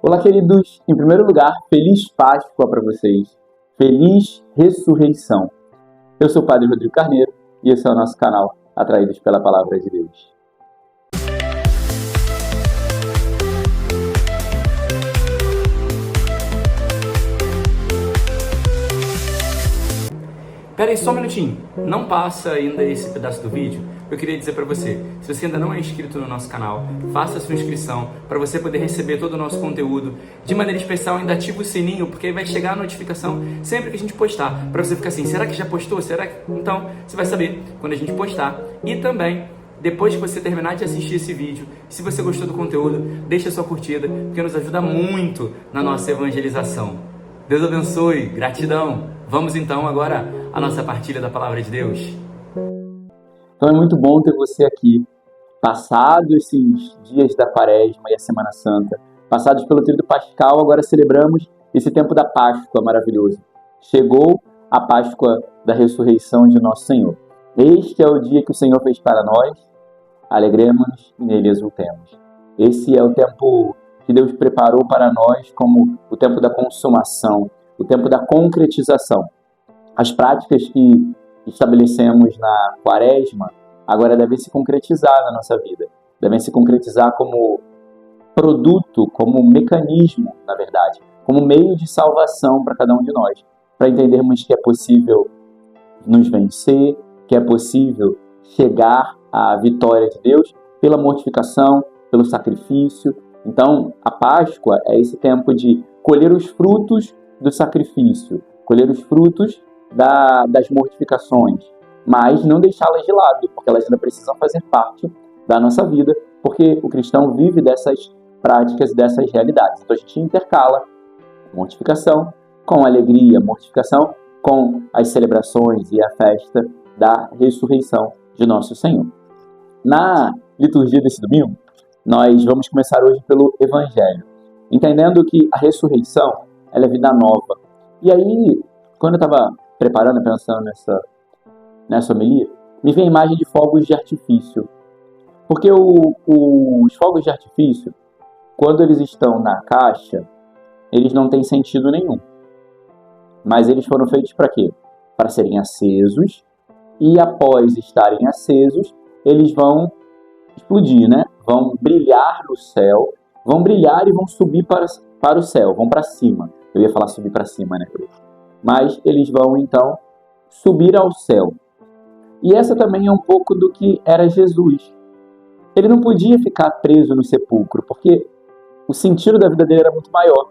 Olá, queridos. Em primeiro lugar, feliz Páscoa para vocês. Feliz Ressurreição. Eu sou o Padre Rodrigo Carneiro e esse é o nosso canal Atraídos pela Palavra de Deus. Pera aí, só um minutinho. Não passa ainda esse pedaço do vídeo. Eu queria dizer para você, se você ainda não é inscrito no nosso canal, faça a sua inscrição para você poder receber todo o nosso conteúdo. De maneira especial, ainda ativa o sininho, porque aí vai chegar a notificação sempre que a gente postar. Para você ficar assim, será que já postou? Será que... Então, você vai saber quando a gente postar. E também, depois que você terminar de assistir esse vídeo, se você gostou do conteúdo, deixa a sua curtida, porque nos ajuda muito na nossa evangelização. Deus abençoe, gratidão. Vamos então agora à nossa partilha da Palavra de Deus. Então é muito bom ter você aqui, passados esses dias da Quaresma e a Semana Santa, passados pelo período pascal, agora celebramos esse tempo da Páscoa maravilhoso. Chegou a Páscoa da ressurreição de nosso Senhor. Este é o dia que o Senhor fez para nós, alegremos-nos e nele exultemos. Esse é o tempo que Deus preparou para nós como o tempo da consumação, o tempo da concretização. As práticas que estabelecemos na Quaresma agora devem se concretizar na nossa vida, devem se concretizar como produto, como mecanismo, na verdade, como meio de salvação para cada um de nós, para entendermos que é possível nos vencer, que é possível chegar à vitória de Deus pela mortificação, pelo sacrifício. Então, a Páscoa é esse tempo de colher os frutos do sacrifício, colher os frutos das mortificações, mas não deixá-las de lado, porque elas ainda precisam fazer parte da nossa vida, porque o cristão vive dessas práticas, dessas realidades. Então a gente intercala mortificação com alegria, mortificação com as celebrações e a festa da ressurreição de nosso Senhor. Na liturgia desse domingo, nós vamos começar hoje pelo Evangelho, entendendo que a ressurreição ela é vida nova. E aí, quando eu estava preparando, pensando nessa homilia, me vem a imagem de fogos de artifício. Porque os fogos de artifício, quando eles estão na caixa, eles não têm sentido nenhum. Mas eles foram feitos para quê? Para serem acesos, e após estarem acesos, eles vão explodir, né? Vão brilhar no céu, vão brilhar e vão subir para o céu, vão para cima. Eu ia falar subir para cima, né? Mas eles vão, então, subir ao céu. E essa também é um pouco do que era Jesus. Ele não podia ficar preso no sepulcro, porque o sentido da vida dele era muito maior.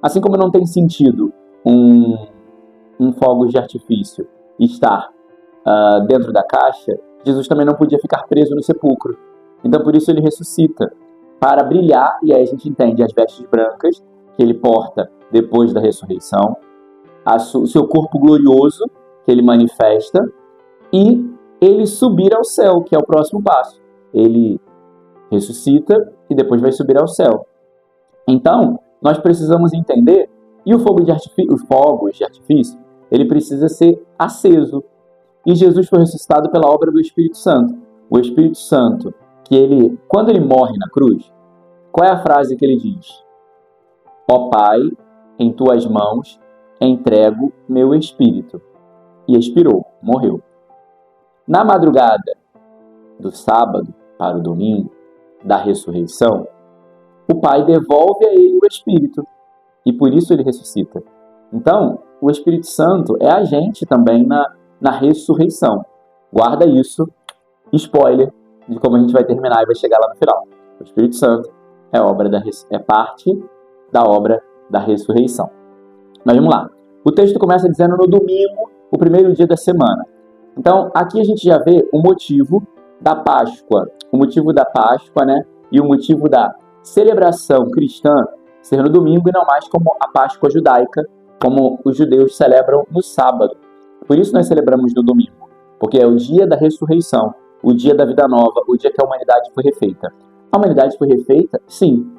Assim como não tem sentido um fogo de artifício estar dentro da caixa, Jesus também não podia ficar preso no sepulcro. Então, por isso, ele ressuscita para brilhar, e aí a gente entende as vestes brancas que ele porta depois da ressurreição, o seu corpo glorioso que ele manifesta, e ele subir ao céu, que é o próximo passo. Ele ressuscita e depois vai subir ao céu. Então, nós precisamos entender, e os fogos de artifício, ele precisa ser aceso. E Jesus foi ressuscitado pela obra do Espírito Santo. O Espírito Santo, que quando ele morre na cruz, qual é a frase que ele diz? Ó Pai, em tuas mãos entrego meu espírito. E expirou, morreu. Na madrugada do sábado para o domingo, da ressurreição, o Pai devolve a ele o espírito. E por isso ele ressuscita. Então, o Espírito Santo é agente também na ressurreição. Guarda isso, spoiler de como a gente vai terminar e vai chegar lá no final. O Espírito Santo é parte da obra da ressurreição. Mas vamos lá. O texto começa dizendo no domingo, o primeiro dia da semana. Então, aqui a gente já vê o motivo da Páscoa. O motivo da Páscoa, né? E o motivo da celebração cristã ser no domingo e não mais como a Páscoa judaica, como os judeus celebram no sábado. Por isso nós celebramos no domingo, porque é o dia da ressurreição, o dia da vida nova, o dia que a humanidade foi refeita. A humanidade foi refeita? Sim.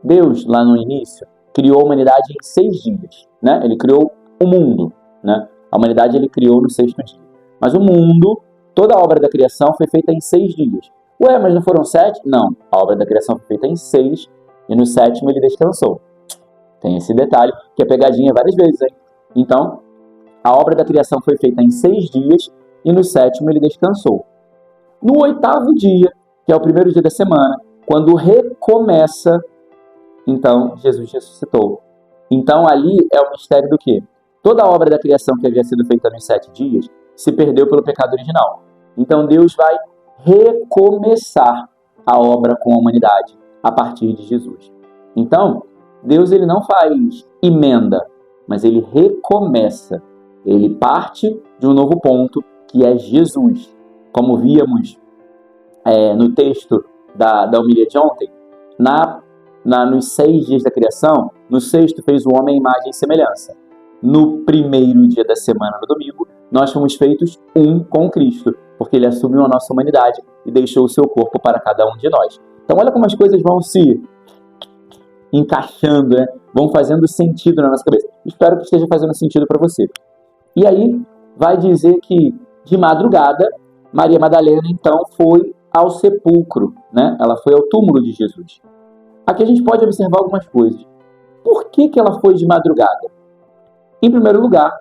Deus, lá no início, criou a humanidade em 6 dias. Né? Ele criou o mundo. Né? A humanidade ele criou no 6º dia. Mas o mundo, toda a obra da criação foi feita em 6 dias. Ué, mas não foram 7? Não. A obra da criação foi feita em 6 e no 7º ele descansou. Tem esse detalhe, que é pegadinha várias vezes, hein? Então, a obra da criação foi feita em 6 dias e no 7º ele descansou. No 8º dia, que é o primeiro dia da semana, quando recomeça, então Jesus ressuscitou. Então ali é o mistério do quê? Toda a obra da criação que havia sido feita nos 7 dias se perdeu pelo pecado original. Então Deus vai recomeçar a obra com a humanidade a partir de Jesus. Então, Deus ele não faz emenda, mas ele recomeça. Ele parte de um novo ponto, que é Jesus. Como víamos no texto da homilia de ontem, nos 6 dias da criação, no 6º fez o homem à imagem e semelhança. No primeiro dia da semana, no domingo, nós fomos feitos um com Cristo, porque ele assumiu a nossa humanidade e deixou o seu corpo para cada um de nós. Então olha como as coisas vão se encaixando, né? Vão fazendo sentido na nossa cabeça. Espero que esteja fazendo sentido para você. E aí vai dizer que de madrugada, Maria Madalena então foi ao sepulcro, né? Ela foi ao túmulo de Jesus. Aqui a gente pode observar algumas coisas. Por que ela foi de madrugada? Em primeiro lugar,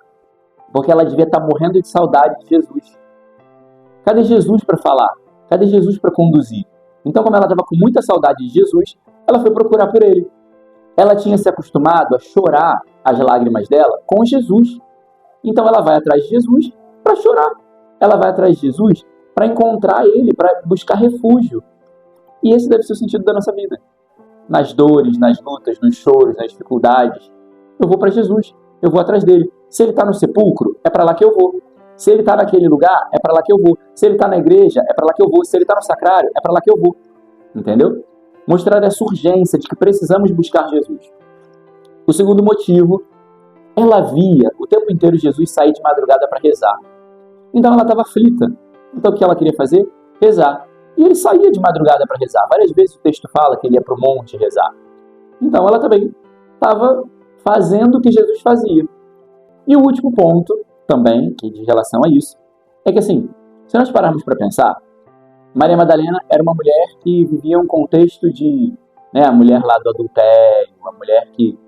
porque ela devia estar morrendo de saudade de Jesus. Cadê Jesus para falar? Cadê Jesus para conduzir? Então, como ela estava com muita saudade de Jesus, ela foi procurar por ele. Ela tinha se acostumado a chorar as lágrimas dela com Jesus. Então ela vai atrás de Jesus para chorar. Ela vai atrás de Jesus para encontrar ele, para buscar refúgio. E esse deve ser o sentido da nossa vida. Nas dores, nas lutas, nos choros, nas dificuldades. Eu vou para Jesus, eu vou atrás dele. Se ele está no sepulcro, é para lá que eu vou. Se ele está naquele lugar, é para lá que eu vou. Se ele está na igreja, é para lá que eu vou. Se ele está no sacrário, é para lá que eu vou. Entendeu? Mostrar essa urgência de que precisamos buscar Jesus. O segundo motivo, ela via o tempo inteiro Jesus sair de madrugada para rezar. Então ela estava aflita. Então o que ela queria fazer? Rezar. E ele saía de madrugada para rezar. Várias vezes o texto fala que ele ia para o monte rezar. Então ela também estava fazendo o que Jesus fazia. E o último ponto, também, que de relação a isso, é que assim, se nós pararmos para pensar, Maria Madalena era uma mulher que vivia um contexto de, a mulher lá do adultério, uma mulher que...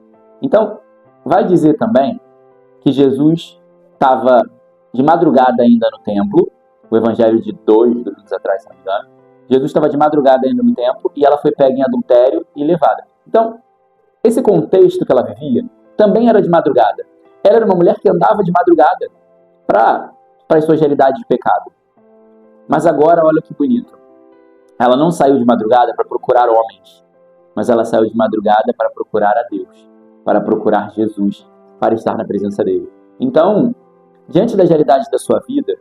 Então, vai dizer também que Jesus estava de madrugada ainda no templo, o evangelho de 2 domingos atrás, se não me engano. Jesus estava de madrugada ainda no templo e ela foi pega em adultério e levada. Então, esse contexto que ela vivia também era de madrugada. Ela era uma mulher que andava de madrugada para as suas realidades de pecado. Mas agora, olha que bonito. Ela não saiu de madrugada para procurar homens, mas ela saiu de madrugada para procurar a Deus, para procurar Jesus, para estar na presença dele. Então, diante das realidades da sua vida,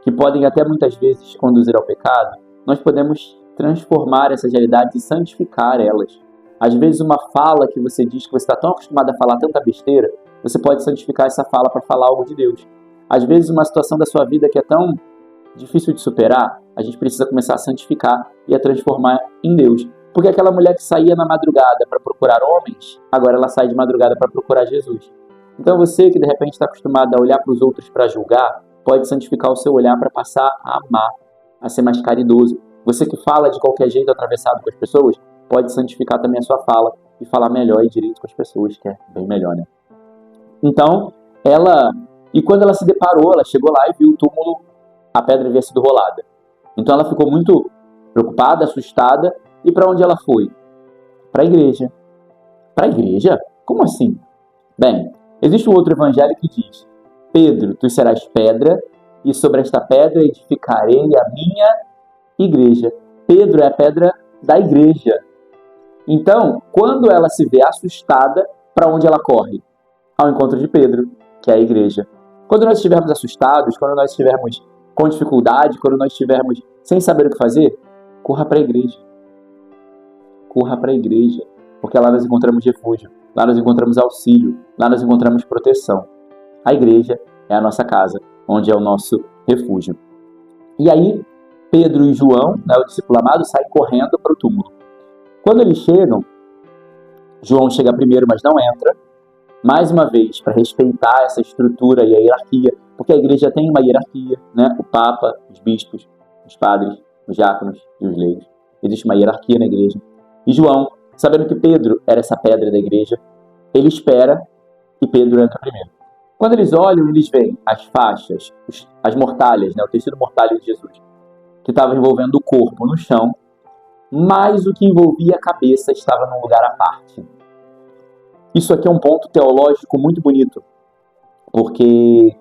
que podem até muitas vezes conduzir ao pecado, nós podemos transformar essas realidades e santificar elas. Às vezes uma fala que você diz que você está tão acostumado a falar tanta besteira, você pode santificar essa fala para falar algo de Deus. Às vezes uma situação da sua vida que é tão difícil de superar, a gente precisa começar a santificar e a transformar em Deus. Porque aquela mulher que saía na madrugada para procurar homens, agora ela sai de madrugada para procurar Jesus. Então você que de repente está acostumado a olhar para os outros para julgar, pode santificar o seu olhar para passar a amar, a ser mais caridoso. Você que fala de qualquer jeito atravessado com as pessoas, pode santificar também a sua fala e falar melhor e direito com as pessoas, que é bem melhor, né? Então, quando ela se deparou, ela chegou lá e viu o túmulo, a pedra havia sido rolada. Então ela ficou muito preocupada, assustada, e para onde ela foi? Para a igreja. Para a igreja? Como assim? Bem, existe um outro evangelho que diz: Pedro, tu serás pedra, e sobre esta pedra edificarei a minha igreja. Pedro é a pedra da igreja. Então, quando ela se vê assustada, para onde ela corre? Ao encontro de Pedro, que é a igreja. Quando nós estivermos assustados, quando nós estivermos com dificuldade, quando nós estivermos sem saber o que fazer, corra para a igreja. Corra para a igreja, porque lá nós encontramos refúgio, lá nós encontramos auxílio, lá nós encontramos proteção. A igreja é a nossa casa, onde é o nosso refúgio. E aí, Pedro e João, o discípulo amado, saem correndo para o túmulo. Quando eles chegam, João chega primeiro, mas não entra. Mais uma vez, para respeitar essa estrutura e a hierarquia, porque a igreja tem uma hierarquia, né? O Papa, os bispos, os padres, os diáconos e os leigos. Existe uma hierarquia na igreja. E João, sabendo que Pedro era essa pedra da igreja, ele espera e Pedro entra primeiro. Quando eles olham, eles veem as faixas, as mortalhas, o tecido mortalha de Jesus, que estava envolvendo o corpo no chão, mas o que envolvia a cabeça estava num lugar à parte. Isso aqui é um ponto teológico muito bonito, porque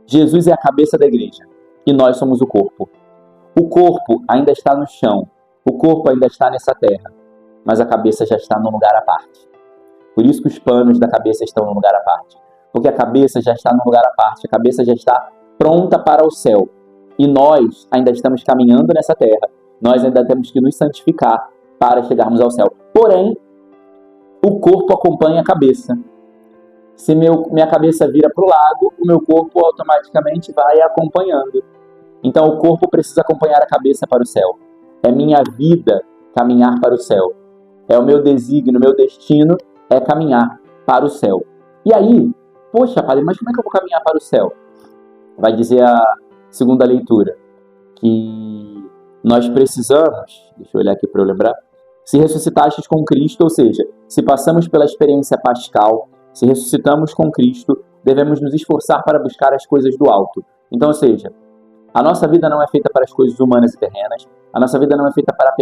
Jesus é a cabeça da igreja e nós somos o corpo. O corpo ainda está no chão, o corpo ainda está nessa terra, mas a cabeça já está num lugar à parte. Por isso que os panos da cabeça estão num lugar à parte, porque a cabeça já está num lugar à parte, a cabeça já está pronta para o céu. E nós ainda estamos caminhando nessa terra, nós ainda temos que nos santificar para chegarmos ao céu. Porém, o corpo acompanha a cabeça. Se minha cabeça vira para o lado, o meu corpo automaticamente vai acompanhando. Então o corpo precisa acompanhar a cabeça para o céu. É minha vida caminhar para o céu. É o meu desígnio, meu destino é caminhar para o céu. E aí, poxa, padre, mas como é que eu vou caminhar para o céu? Vai dizer a segunda leitura, que nós precisamos, deixa eu olhar aqui para eu lembrar, se ressuscitastes com Cristo, ou seja, se passamos pela experiência pascal, se ressuscitamos com Cristo, devemos nos esforçar para buscar as coisas do alto. Então, ou seja, a nossa vida não é feita para as coisas humanas e terrenas, a nossa vida não é feita para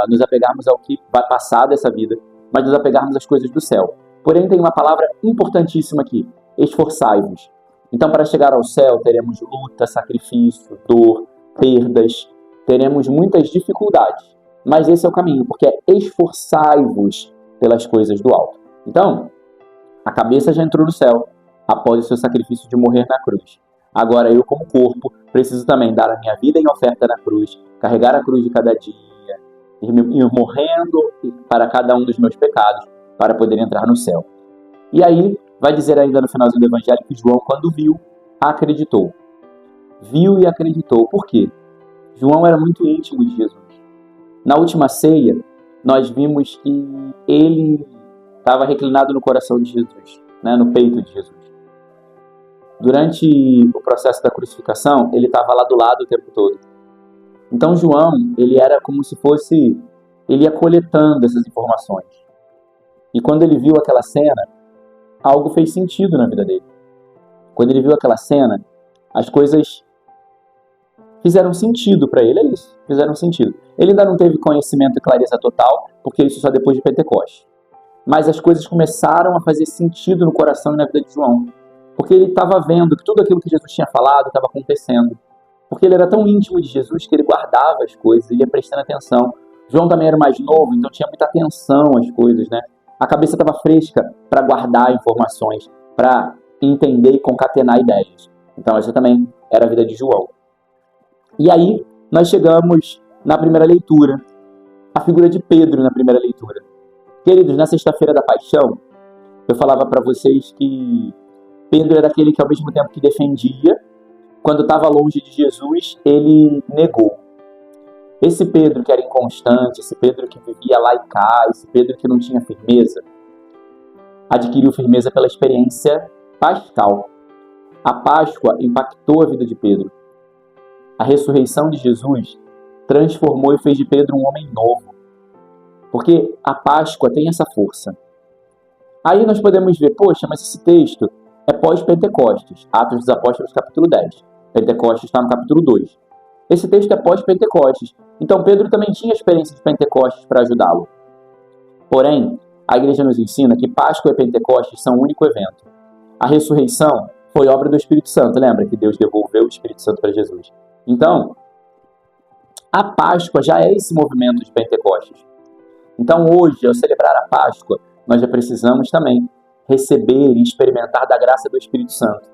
nos apegarmos ao que vai passar dessa vida, mas nos apegarmos às coisas do céu. Porém, tem uma palavra importantíssima aqui, esforçai-vos. Então, para chegar ao céu, teremos luta, sacrifício, dor, perdas, teremos muitas dificuldades. Mas esse é o caminho, porque é esforçai-vos pelas coisas do alto. Então, a cabeça já entrou no céu após o seu sacrifício de morrer na cruz. Agora eu, como corpo, preciso também dar a minha vida em oferta na cruz, carregar a cruz de cada dia, ir morrendo para cada um dos meus pecados, para poder entrar no céu. E aí, vai dizer ainda no finalzinho do Evangelho que João, quando viu, acreditou. Viu e acreditou. Por quê? João era muito íntimo de Jesus. Na última ceia, nós vimos que ele estava reclinado no coração de Jesus, no peito de Jesus. Durante o processo da crucificação, ele estava lá do lado o tempo todo. Então João, ele era como se fosse, ele ia coletando essas informações. E quando ele viu aquela cena, algo fez sentido na vida dele. Quando ele viu aquela cena, as coisas fizeram sentido para ele, é isso, fizeram sentido. Ele ainda não teve conhecimento e clareza total, porque isso só depois de Pentecostes. Mas as coisas começaram a fazer sentido no coração e na vida de João. Porque ele estava vendo que tudo aquilo que Jesus tinha falado estava acontecendo. Porque ele era tão íntimo de Jesus que ele guardava as coisas, ele ia prestando atenção. João também era mais novo, então tinha muita atenção às coisas, A cabeça estava fresca para guardar informações, para entender e concatenar ideias. Então essa também era a vida de João. E aí nós chegamos na primeira leitura, a figura de Pedro na primeira leitura. Queridos, na sexta-feira da paixão, eu falava para vocês que Pedro era aquele que ao mesmo tempo que defendia, quando estava longe de Jesus, ele negou. Esse Pedro que era inconstante, esse Pedro que vivia lá e cá, esse Pedro que não tinha firmeza, adquiriu firmeza pela experiência pascal. A Páscoa impactou a vida de Pedro. A ressurreição de Jesus transformou e fez de Pedro um homem novo. Porque a Páscoa tem essa força. Aí nós podemos ver, poxa, mas esse texto é pós-Pentecostes. Atos dos Apóstolos, capítulo 10. Pentecostes está no capítulo 2. Esse texto é pós-Pentecostes. Então Pedro também tinha experiência de Pentecostes para ajudá-lo. Porém, a igreja nos ensina que Páscoa e Pentecostes são um único evento. A ressurreição foi obra do Espírito Santo. Lembra que Deus devolveu o Espírito Santo para Jesus? Então, a Páscoa já é esse movimento de Pentecostes. Então hoje, ao celebrar a Páscoa, nós já precisamos também receber e experimentar da graça do Espírito Santo.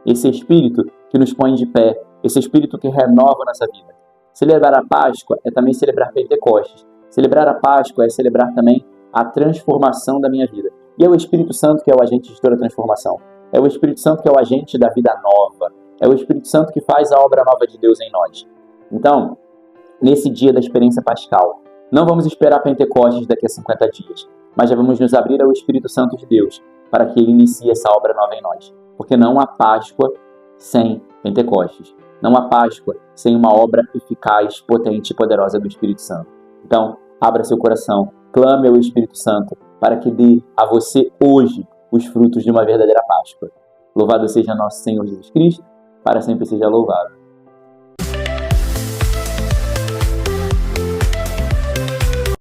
Esse Espírito que nos põe de pé, esse Espírito que renova a nossa vida. Celebrar a Páscoa é também celebrar Pentecostes. Celebrar a Páscoa é celebrar também a transformação da minha vida. E é o Espírito Santo que é o agente de toda a transformação. É o Espírito Santo que é o agente da vida nova. É o Espírito Santo que faz a obra nova de Deus em nós. Então, nesse dia da experiência pascal, não vamos esperar Pentecostes daqui a 50 dias, mas já vamos nos abrir ao Espírito Santo de Deus para que ele inicie essa obra nova em nós. Porque não há Páscoa sem Pentecostes. Não há Páscoa sem uma obra eficaz, potente e poderosa do Espírito Santo. Então, abra seu coração, clame ao Espírito Santo para que dê a você hoje os frutos de uma verdadeira Páscoa. Louvado seja nosso Senhor Jesus Cristo, para sempre seja louvado.